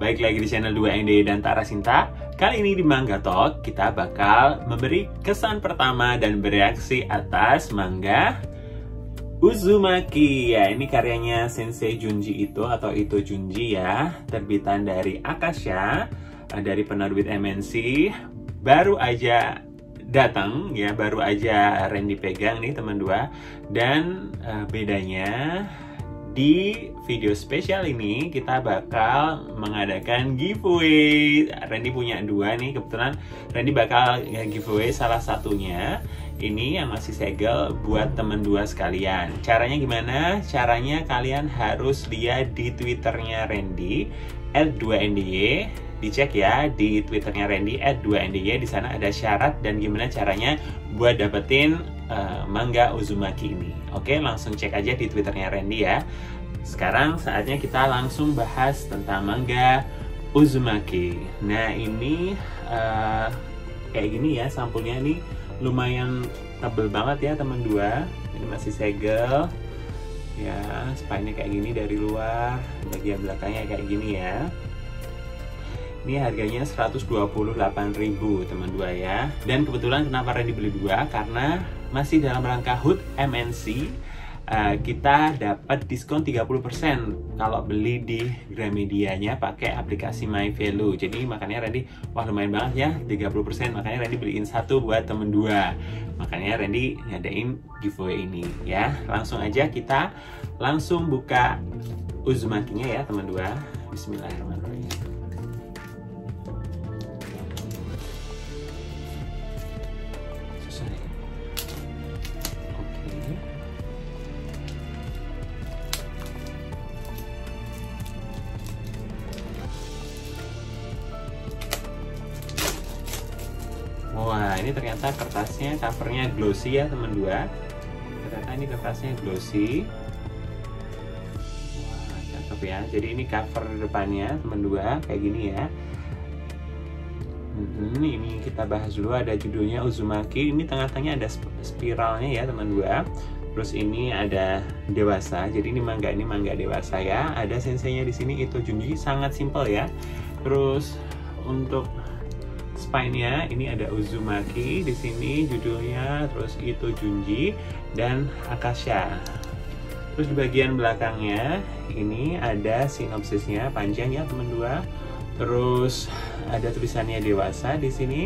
Baik lagi di channel 2ND dan Tara Sinta. Kali ini di Manga Talk kita bakal memberi kesan pertama dan bereaksi atas manga Uzumaki. Ya, ini karyanya Sensei Junji Ito atau Ito Junji ya, terbitan dari Akasha, dari penerbit MNC. Baru aja datang ya, baru aja Randy pegang nih teman dua. Dan bedanya di video spesial ini kita bakal mengadakan giveaway. Randy punya dua nih, kebetulan Randy bakal giveaway salah satunya. Ini yang masih segel buat temen dua sekalian. Caranya gimana? Caranya kalian harus lihat di Twitternya Randy @2ndy. Dicek ya di Twitternya Randy @2ndy. Di sana ada syarat dan gimana caranya buat dapetin manga Uzumaki ini. Oke, langsung cek aja di Twitternya Randy ya. Sekarang saatnya kita langsung bahas tentang manga Uzumaki. Nah, ini kayak gini ya sampulnya nih, lumayan tebel banget ya teman dua. Ini masih segel ya, spine-nya kayak gini dari luar, bagian belakangnya kayak gini ya. Ini harganya 128.000 teman dua ya. Dan kebetulan kenapa Randy beli dua, karena masih dalam rangka HUT MNC. Kita dapat diskon 30% kalau beli di Gramedianya pakai aplikasi MyValue. Jadi makanya Randy, wah lumayan banget ya 30%, makanya Randy beliin satu buat temen dua. Makanya Randy ngadain giveaway ini ya. Langsung aja kita langsung buka Uzumakinya ya teman dua. Bismillahirrahmanirrahim. Wah, ini ternyata kertasnya, covernya glossy ya teman dua. Ternyata ini kertasnya glossy. Wah, cakep ya. Jadi ini cover depannya teman dua kayak gini ya. Ini kita bahas dulu, ada judulnya Uzumaki. Ini tengah-tengahnya ada spiralnya ya teman dua. Terus ini ada dewasa. Jadi ini manga dewasa ya. Ada senseinya di sini, Ito Junji, sangat simple ya. Terus untuk spine-nya ini ada Uzumaki di sini judulnya, terus Ito Junji dan Akasha. Terus di bagian belakangnya ini ada sinopsisnya panjang ya teman dua. Terus ada tulisannya dewasa di sini.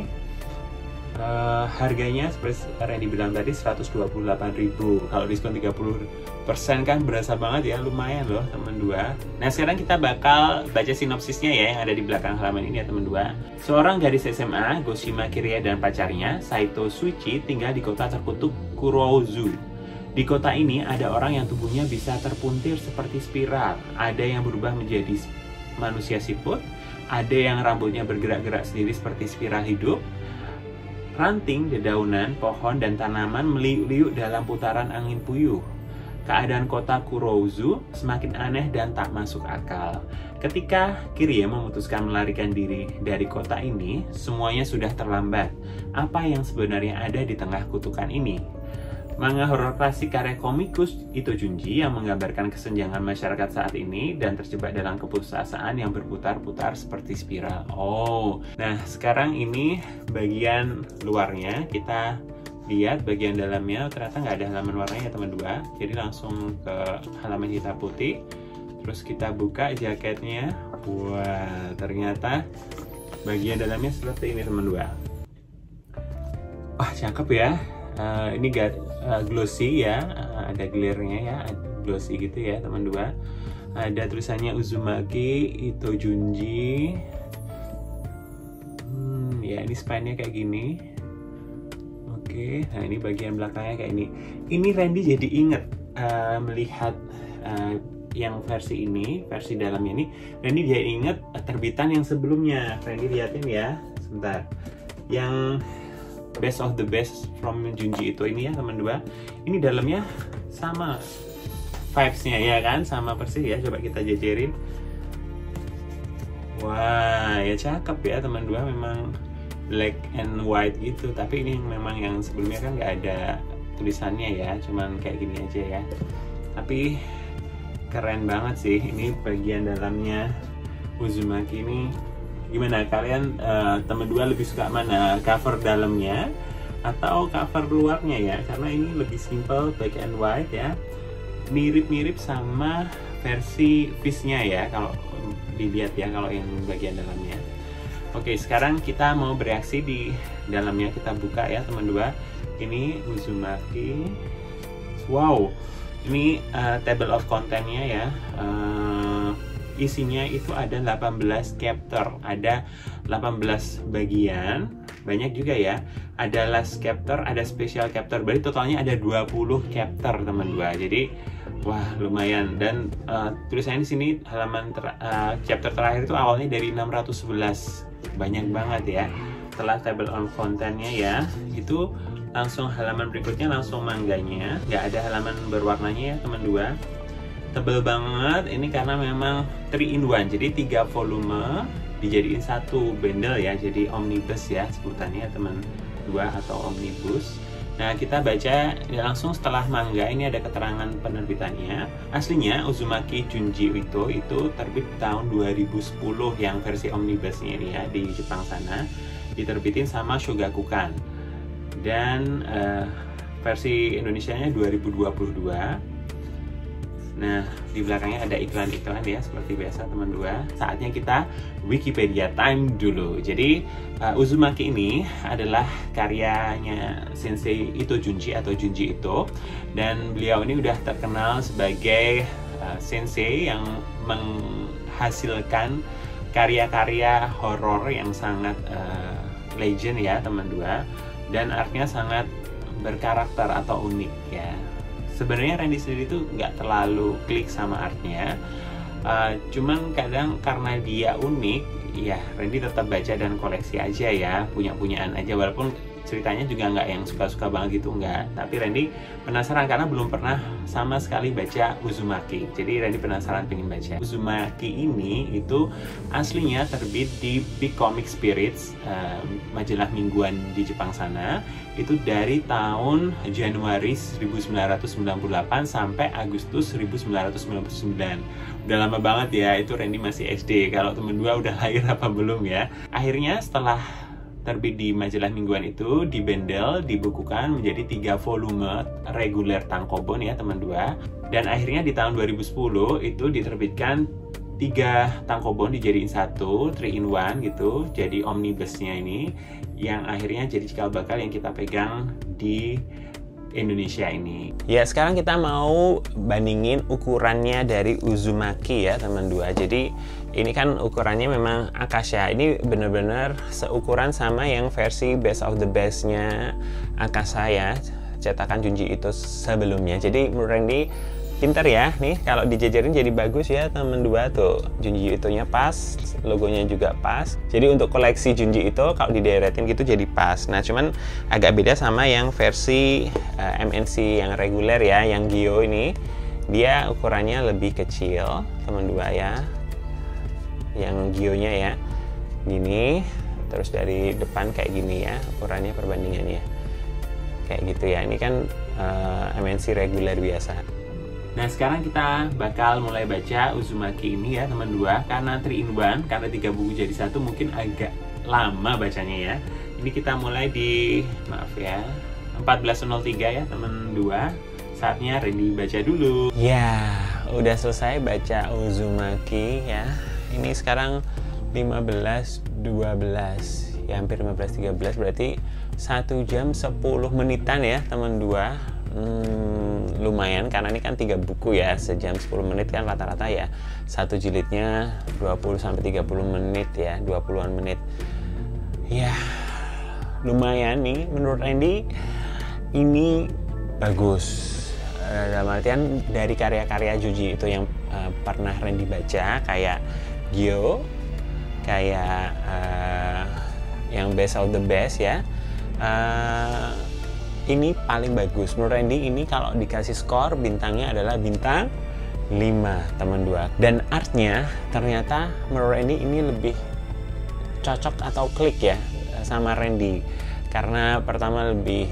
Harganya seperti Randy bilang tadi 128.000. Kalau diskon 30% kan berasa banget ya, lumayan loh teman dua. Nah, sekarang kita bakal baca sinopsisnya ya yang ada di belakang halaman ini ya teman dua. Seorang gadis SMA, Goshima Kiria dan pacarnya, Saito Suichi, tinggal di kota terkutuk Kurouzu. Di kota ini ada orang yang tubuhnya bisa terpuntir seperti spiral. Ada yang berubah menjadi manusia siput, ada yang rambutnya bergerak-gerak sendiri seperti spiral hidup. Ranting, dedaunan, pohon, dan tanaman meliuk-liuk dalam putaran angin puyuh. Keadaan kota Kurouzu semakin aneh dan tak masuk akal. Ketika Kiria memutuskan melarikan diri dari kota ini, semuanya sudah terlambat. Apa yang sebenarnya ada di tengah kutukan ini? Manga horor klasik karya komikus Ito Junji yang menggambarkan kesenjangan masyarakat saat ini dan terjebak dalam keputusasaan yang berputar-putar seperti spiral. Oh, nah sekarang ini bagian luarnya, kita lihat bagian dalamnya. Ternyata nggak ada halaman warnanya ya teman dua. Jadi langsung ke halaman hitam putih. Terus kita buka jaketnya. Wah, ternyata bagian dalamnya seperti ini teman dua. Wah, cakep ya. Ini glossy ya, ada glare-nya ya, glossy gitu ya teman dua. Ada tulisannya Uzumaki Ito Junji. Ya, ini spine-nya kayak gini. Oke, nah ini bagian belakangnya kayak ini. Ini Randy jadi inget melihat yang versi ini, versi dalamnya ini. Randy jadi inget terbitan yang sebelumnya. Randy liatin ya, sebentar. Yang Best of the Best from Junji Ito ini ya teman dua. Ini dalamnya sama vibes-nya ya kan, sama persis ya. Coba kita jajarin. Wah, ya cakep ya teman dua, memang black and white gitu. Tapi ini memang yang sebelumnya kan nggak ada tulisannya ya, cuman kayak gini aja ya. Tapi keren banget sih, ini bagian dalamnya Uzumaki ini gimana kalian teman dua lebih suka mana, cover dalamnya atau cover luarnya ya? Karena ini lebih simple, black and white ya, mirip-mirip sama versi fishnya ya kalau dilihat ya, kalau yang bagian dalamnya. Oke, sekarang kita mau bereaksi di dalamnya. Kita buka ya teman dua. Ini Uzumaki. Wow, ini table of contentnya ya. Isinya itu ada 18 chapter, ada 18 bagian, banyak juga ya. Ada last chapter, ada special chapter, berarti totalnya ada 20 chapter teman dua. Jadi wah lumayan. Dan tulisannya di sini halaman chapter terakhir itu awalnya dari 611, banyak banget ya. Setelah table of contentnya ya, itu langsung halaman berikutnya langsung mangganya, nggak ada halaman berwarnanya ya teman dua. Tebel banget ini karena memang 3 in 1, jadi 3 volume dijadiin satu bundle ya, jadi omnibus ya sebutannya teman dua, atau omnibus. Nah kita baca ya, langsung setelah manga ini ada keterangan penerbitannya. Aslinya Uzumaki Junji Ito itu terbit tahun 2010 yang versi omnibusnya ini ya, di Jepang sana diterbitin sama Shogakukan, dan versi Indonesianya 2022. Nah, di belakangnya ada iklan-iklan ya, seperti biasa teman dua. Saatnya kita Wikipedia time dulu. Jadi, Uzumaki ini adalah karyanya Sensei Ito Junji atau Junji Ito. Dan beliau ini udah terkenal sebagai sensei yang menghasilkan karya-karya horor yang sangat legend ya teman dua. Dan artnya sangat berkarakter atau unik ya. Sebenarnya Randy sendiri tuh nggak terlalu klik sama artnya, cuman kadang karena dia unik, ya Randy tetap baca dan koleksi aja ya, punya-punyaan aja, walaupun ceritanya juga nggak yang suka-suka banget gitu, nggak. Tapi Randy penasaran karena belum pernah sama sekali baca Uzumaki, jadi Randy penasaran pengen baca. Uzumaki ini itu aslinya terbit di Big Comic Spirits, majalah mingguan di Jepang sana. Itu dari tahun Januari 1998 sampai Agustus 1999. Udah lama banget ya, itu Randy masih SD. Kalau temen dua udah lahir apa belum ya. Akhirnya setelah terbit di majalah mingguan itu, dibendel, dibukukan menjadi 3 volume reguler tankobon ya teman dua. Dan akhirnya di tahun 2010 itu diterbitkan 3 tankobon dijadiin satu, 3 in 1 gitu, jadi omnibusnya ini, yang akhirnya jadi cikal bakal yang kita pegang di Indonesia ini. Ya, sekarang kita mau bandingin ukurannya dari Uzumaki ya teman dua. Jadi ini kan ukurannya memang Akasha, ini bener-bener seukuran sama yang versi Best of the Best-nya Akasha ya, cetakan Junji Ito sebelumnya. Jadi menurut Randy pinter ya, nih kalau dijajarin jadi bagus ya temen dua tuh. Junji Ito-nya pas, logonya juga pas. Jadi untuk koleksi Junji Ito kalau dideretin gitu jadi pas. Nah cuman agak beda sama yang versi MNC yang reguler ya, yang Gyo ini. Dia ukurannya lebih kecil temen dua ya. Yang Gyo-nya ya, gini. Terus dari depan kayak gini ya, ukurannya perbandingannya. Kayak gitu ya, ini kan MNC reguler biasa. Nah sekarang kita bakal mulai baca Uzumaki ini ya teman dua. Karena 3 in 1, karena 3 buku jadi satu mungkin agak lama bacanya ya. Ini kita mulai di, maaf ya, 14.03 ya teman dua. Saatnya Randy baca dulu. Ya, udah selesai baca Uzumaki ya. Ini sekarang 15.12 ya, hampir 15.13, berarti 1 jam 10 menitan ya teman dua. Lumayan karena ini kan 3 buku ya, sejam 10 menit kan rata-rata ya. Satu jilidnya 20-30 menit ya, 20-an menit. Ya, lumayan nih menurut Randy ini bagus. Dalam artian dari karya-karya Junji itu yang pernah Randy baca, kayak Gyo, kayak yang Best of the Best ya. Ini paling bagus menurut Randy. Ini kalau dikasih skor bintangnya adalah bintang 5 teman dua. Dan artnya ternyata menurut Randy ini lebih cocok atau klik ya sama Randy, karena pertama lebih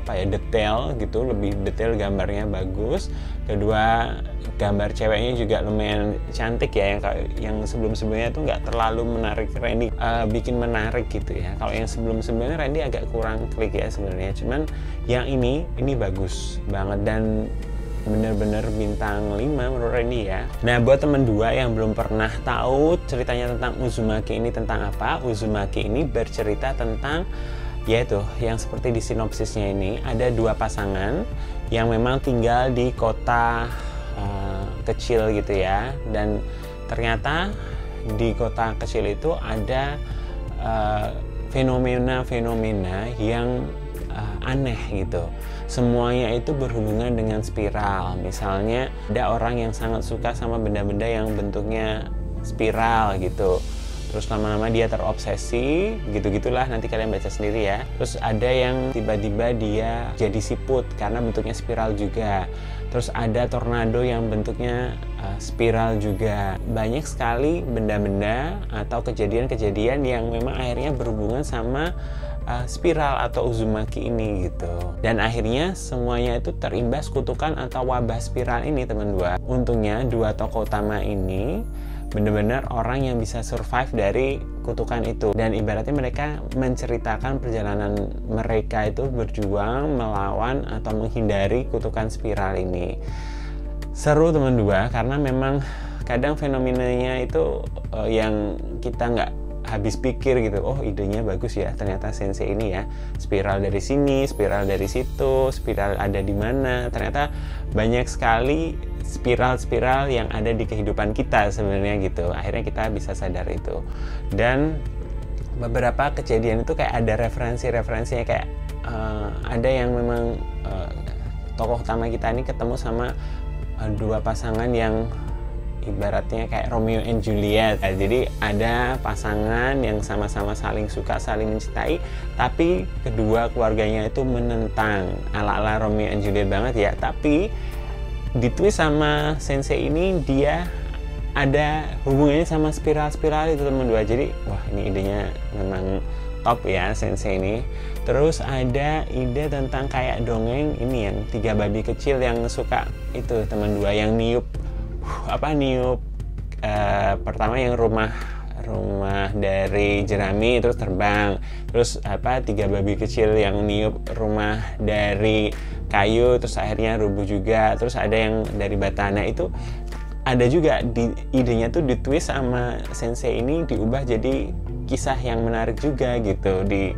detail gitu, lebih detail, gambarnya bagus. Kedua, gambar ceweknya juga lumayan cantik ya, yang sebelum-sebelumnya tuh nggak terlalu menarik. Randy bikin menarik gitu ya. Kalau yang sebelum-sebelumnya Randy agak kurang klik ya sebenarnya. Cuman yang ini bagus banget dan bener-bener bintang 5 menurut Randy ya. Nah, buat temen 2 yang belum pernah tahu ceritanya tentang Uzumaki ini tentang apa, Uzumaki ini bercerita tentang, yaitu yang seperti di sinopsisnya ini, ada 2 pasangan yang memang tinggal di kota kecil gitu ya, dan ternyata di kota kecil itu ada fenomena-fenomena yang aneh gitu. Semuanya itu berhubungan dengan spiral. Misalnya ada orang yang sangat suka sama benda-benda yang bentuknya spiral gitu. Terus lama-lama dia terobsesi, gitu-gitulah, nanti kalian baca sendiri ya. Terus ada yang tiba-tiba dia jadi siput karena bentuknya spiral juga. Terus ada tornado yang bentuknya spiral juga. Banyak sekali benda-benda atau kejadian-kejadian yang memang akhirnya berhubungan sama spiral atau Uzumaki ini gitu. Dan akhirnya semuanya itu terimbas kutukan atau wabah spiral ini, teman 2. Untungnya 2 tokoh utama ini benar-benar orang yang bisa survive dari kutukan itu, dan ibaratnya mereka menceritakan perjalanan mereka itu berjuang melawan atau menghindari kutukan spiral ini. Seru teman 2, karena memang kadang fenomenanya itu yang kita nggak habis pikir gitu. Oh, idenya bagus ya, ternyata sensei ini ya, spiral dari sini, spiral dari situ, spiral ada di mana. Ternyata banyak sekali spiral-spiral yang ada di kehidupan kita sebenarnya gitu. Akhirnya kita bisa sadar itu. Dan beberapa kejadian itu kayak ada referensi-referensinya, kayak ada yang memang tokoh utama kita ini ketemu sama 2 pasangan yang ibaratnya kayak Romeo and Juliet. Jadi ada pasangan yang sama-sama saling suka, saling mencintai, tapi kedua keluarganya itu menentang, ala-ala Romeo and Juliet banget ya. Tapi ditwist sama sensei ini, dia ada hubungannya sama spiral-spiral itu teman 2. Jadi wah, ini idenya memang top ya sensei ini. Terus ada ide tentang kayak dongeng ini yang 3 babi kecil yang suka itu teman 2, yang niup pertama yang rumah dari jerami terus terbang. Terus 3 babi kecil yang niup rumah dari kayu terus akhirnya rubuh juga. Terus ada yang dari bata. Nah, itu ada juga idenya tuh ditwist sama sensei ini, diubah jadi kisah yang menarik juga gitu di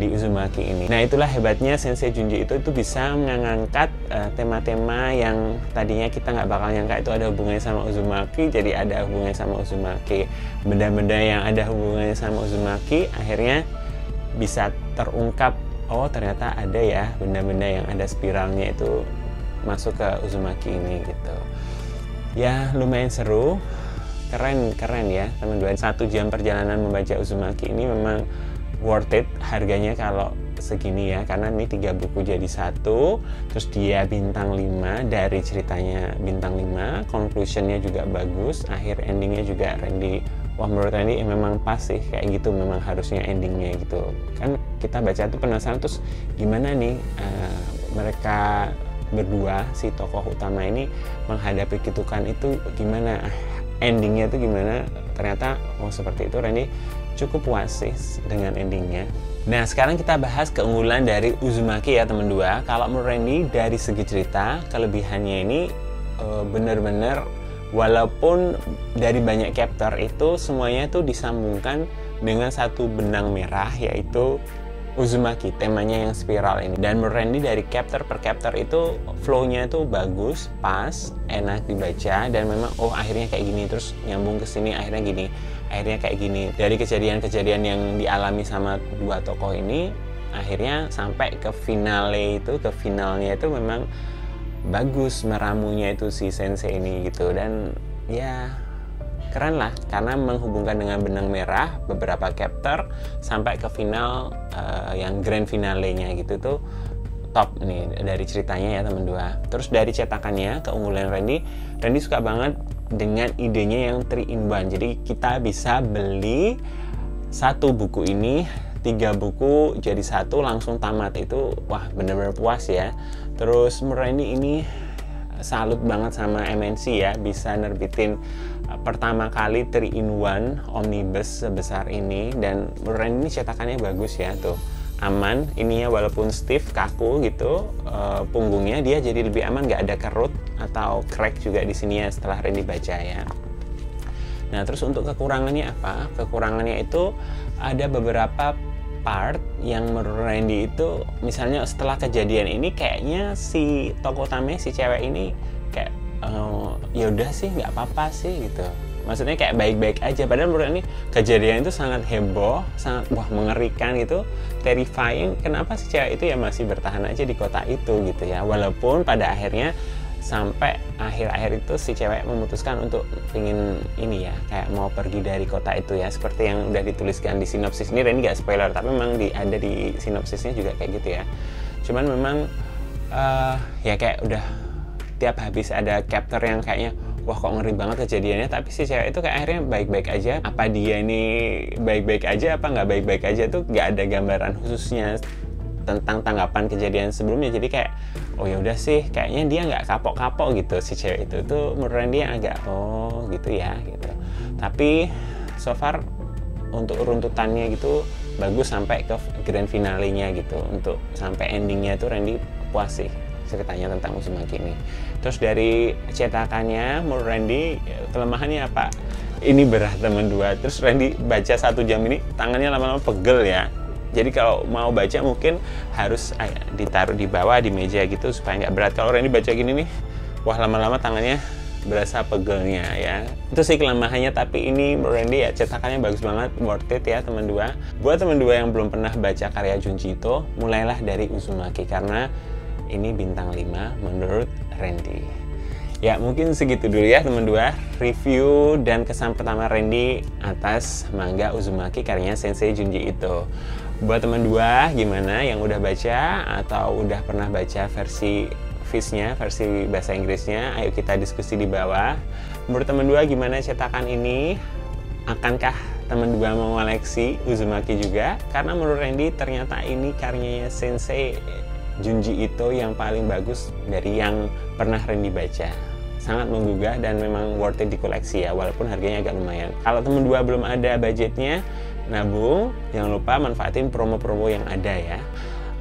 Uzumaki ini. Nah, itulah hebatnya Sensei Junji itu bisa mengangkat tema-tema yang tadinya kita nggak bakal nyangka itu ada hubungannya sama Uzumaki, jadi ada hubungannya sama Uzumaki. Benda-benda yang ada hubungannya sama Uzumaki akhirnya bisa terungkap, oh ternyata ada ya benda-benda yang ada spiralnya itu masuk ke Uzumaki ini gitu. Ya, lumayan seru. Keren ya teman-teman. 1 jam perjalanan membaca Uzumaki ini memang worth it harganya kalau segini ya, karena ini 3 buku jadi 1. Terus dia bintang 5, dari ceritanya bintang 5, conclusionnya juga bagus, akhir endingnya juga Randy, wah menurut Randy memang pas sih, kayak gitu memang harusnya endingnya gitu. Kan kita baca tuh penasaran, terus gimana nih mereka berdua, si tokoh utama ini menghadapi kutukan itu gimana, endingnya itu gimana. Ternyata seperti itu, Randy cukup puas sih dengan endingnya. Nah, sekarang kita bahas keunggulan dari Uzumaki ya teman 2. Kalau menurut Randy dari segi cerita, kelebihannya ini bener-bener walaupun dari banyak chapter itu semuanya itu disambungkan dengan satu benang merah, yaitu Uzumaki, temanya yang spiral ini. Dan menurut Randy dari chapter per chapter itu flow-nya itu bagus, pas, enak dibaca, dan memang akhirnya kayak gini, terus nyambung ke sini akhirnya gini, akhirnya kayak gini. Dari kejadian-kejadian yang dialami sama 2 tokoh ini, akhirnya sampai ke finalnya itu memang bagus meramunya itu si sensei ini gitu. Dan ya keren lah, karena menghubungkan dengan benang merah beberapa chapter sampai ke final yang grand finalenya gitu tuh top nih dari ceritanya ya teman 2. Terus dari cetakannya, keunggulan Randy suka banget dengan idenya yang 3 in 1. Jadi kita bisa beli 1 buku ini 3 buku jadi satu langsung tamat. Itu wah bener-bener puas ya. Terus menurut Randy ini salut banget sama MNC ya, bisa nerbitin pertama kali 3-in-1 omnibus sebesar ini. Dan menurut Randy ini cetakannya bagus ya, tuh aman ininya, walaupun stiff kaku gitu punggungnya, dia jadi lebih aman, nggak ada kerut atau crack juga di sini ya setelah Randy baca ya. Nah terus untuk kekurangannya apa? Kekurangannya itu ada beberapa part yang menurut Randy itu, misalnya setelah kejadian ini kayaknya si tokoh utamanya, si cewek ini kayak ya udah sih nggak apa-apa sih gitu. Maksudnya kayak baik-baik aja, padahal menurut ini kejadian itu sangat heboh, sangat wah mengerikan gitu, terrifying. Kenapa si cewek itu ya masih bertahan aja di kota itu gitu ya, walaupun pada akhirnya sampai akhir-akhir itu si cewek memutuskan untuk ingin ini ya, kayak mau pergi dari kota itu ya, seperti yang udah dituliskan di sinopsis ini. Randy nggak spoiler, tapi memang ada di sinopsisnya juga kayak gitu ya. Cuman memang ya kayak udah tiap habis ada chapter yang kayaknya wah kok ngeri banget kejadiannya, tapi si cewek itu kayak akhirnya baik-baik aja. Apa dia ini baik-baik aja apa nggak baik-baik aja tuh nggak ada gambaran khususnya tentang tanggapan kejadian sebelumnya. Jadi kayak oh ya udah sih, kayaknya dia nggak kapok-kapok gitu si cewek itu tuh, menurut dia agak oh gitu ya gitu. Tapi so far untuk runtutannya gitu bagus sampai ke grand finalenya gitu. Untuk sampai endingnya tuh Randy puas sih ceritanya tentang Uzumaki ini. Terus dari cetakannya menurut Randy kelemahannya apa? Ini berat teman 2. Terus Randy baca 1 jam ini tangannya lama-lama pegel ya. Jadi kalau mau baca mungkin harus ditaruh di bawah di meja gitu supaya nggak berat. Kalau Randy baca gini nih, wah lama-lama tangannya berasa pegelnya ya. Itu sih kelemahannya, tapi ini menurut Randy ya cetakannya bagus banget, worth it ya teman 2. Buat teman 2 yang belum pernah baca karya Junji Ito, mulailah dari Uzumaki karena ini bintang 5 menurut Randy. Ya mungkin segitu dulu ya teman 2 review dan kesan pertama Randy atas manga Uzumaki karyanya Sensei Junji Ito. Buat teman 2 gimana yang udah baca atau udah pernah baca versi Viz-nya, versi bahasa Inggrisnya, ayo kita diskusi di bawah. Menurut teman 2 gimana cetakan ini? Akankah teman 2 mau koleksi Uzumaki juga? Karena menurut Randy ternyata ini karyanya Sensei Junji Ito yang paling bagus dari yang pernah Randy baca. Sangat menggugah dan memang worth it dikoleksi ya, walaupun harganya agak lumayan. Kalau teman 2 belum ada budgetnya, nabung, jangan lupa manfaatin promo-promo yang ada ya.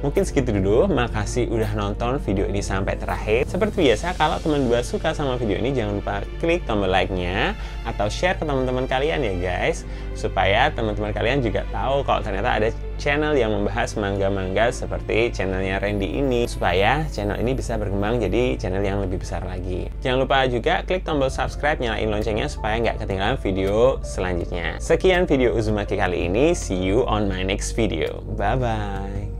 Mungkin segitu dulu, makasih udah nonton video ini sampai terakhir. Seperti biasa, kalau teman 2 suka sama video ini, jangan lupa klik tombol like-nya atau share ke teman-teman kalian ya guys, supaya teman-teman kalian juga tahu kalau ternyata ada channel yang membahas manga-manga seperti channelnya Randy ini, supaya channel ini bisa berkembang jadi channel yang lebih besar lagi. Jangan lupa juga klik tombol subscribe, nyalain loncengnya supaya nggak ketinggalan video selanjutnya. Sekian video Uzumaki kali ini, see you on my next video. Bye-bye.